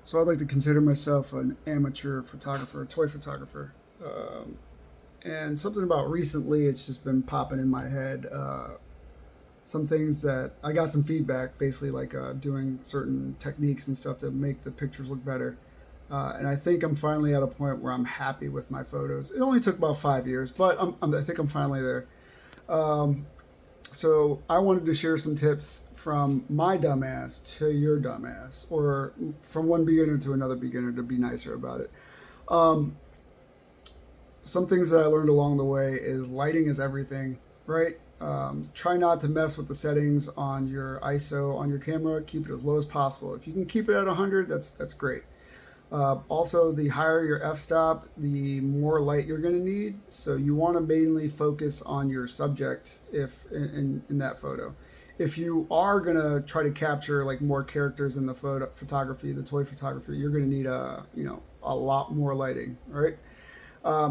So I'd like to consider myself an amateur photographer, a toy photographer. And something about recently, it's just been popping in my head. Some things that I got some feedback, basically like doing certain techniques and stuff to make the pictures look better. And I think I'm finally at a point where I'm happy with my photos. It only took about 5 years, but I think I'm finally there. Um, so I wanted to share some tips from my dumbass to your dumbass, or from one beginner to another beginner to be nicer about it. Um, some things that I learned along the way is lighting is everything, right? Try not to mess with the settings on your ISO on your camera. Keep it as low as possible. If you can keep it at 100, that's great. Also, the higher your f-stop, the more light you're going to need. So you want to mainly focus on your subject if in that photo. If you are going to try to capture like more characters in the photography, the toy photography, you're going to need a lot more lighting, right?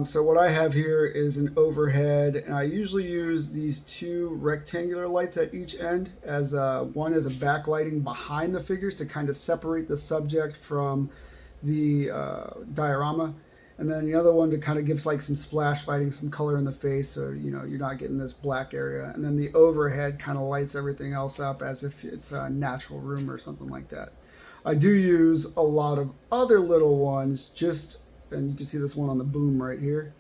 So what I have here is an overhead, and I usually use these two rectangular lights at each end as one as a backlighting behind the figures to kind of separate the subject from the diorama, and then the other one to kind of gives like some splash lighting, some color in the face, so you're not getting this black area. And then the overhead kind of lights everything else up as if it's a natural room or something like that. I do use a lot of other little ones, and you can see this one on the boom right here,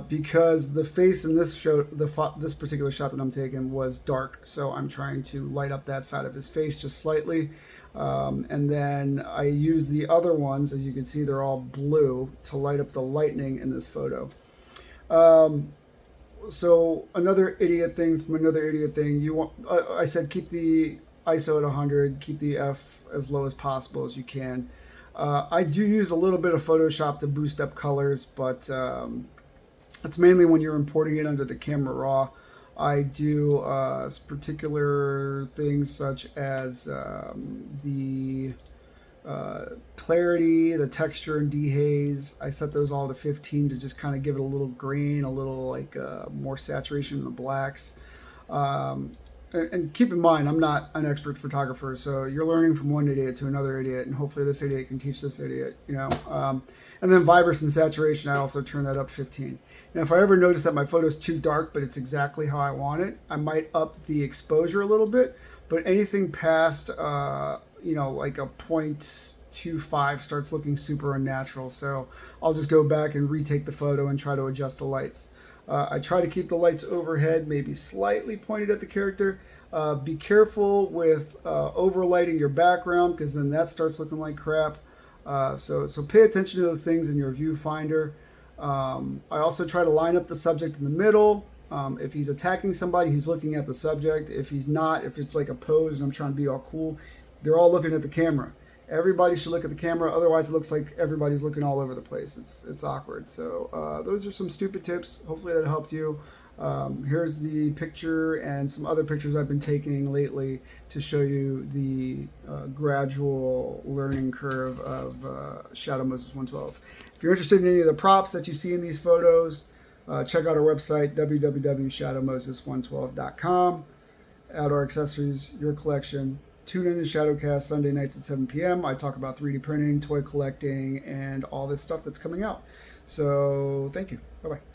because the face in this show, this particular shot that I'm taking was dark, so I'm trying to light up that side of his face just slightly. And then I use the other ones, as you can see, they're all blue to light up the lightning in this photo. Um, so another idiot thing from another idiot thing, I said keep the ISO at 100, keep the F as low as possible as you can. I do use a little bit of Photoshop to boost up colors, but it's mainly when you're importing it under the camera raw. I do particular things such as the clarity, the texture, and dehaze. I set those all to 15 to just kind of give it a little grain, a little like more saturation in the blacks. Um, and keep in mind, I'm not an expert photographer, so you're learning from one idiot to another idiot, and hopefully this idiot can teach this idiot, And then vibrance and saturation, I also turn that up 15. And if I ever notice that my photo's too dark, but it's exactly how I want it, I might up the exposure a little bit. But anything past, like a 0.25 starts looking super unnatural. So I'll just go back and retake the photo and try to adjust the lights. I try to keep the lights overhead, maybe slightly pointed at the character. Be careful with overlighting your background, because then that starts looking like crap. So pay attention to those things in your viewfinder. I also try to line up the subject in the middle. If he's attacking somebody, he's looking at the subject. If he's not, if it's like a pose and I'm trying to be all cool, they're all looking at the camera. Everybody should look at the camera, otherwise it looks like everybody's looking all over the place. It's awkward. So those are some stupid tips. Hopefully that helped you. Here's the picture and some other pictures I've been taking lately to show you the gradual learning curve of Shadow Moses 112. If you're interested in any of the props that you see in these photos, check out our website, www.shadowmoses112.com. Outdoor accessories, your collection. Tune in to Shadowcast Sunday nights at 7 p.m. I talk about 3D printing, toy collecting, and all this stuff that's coming out. So thank you. Bye-bye.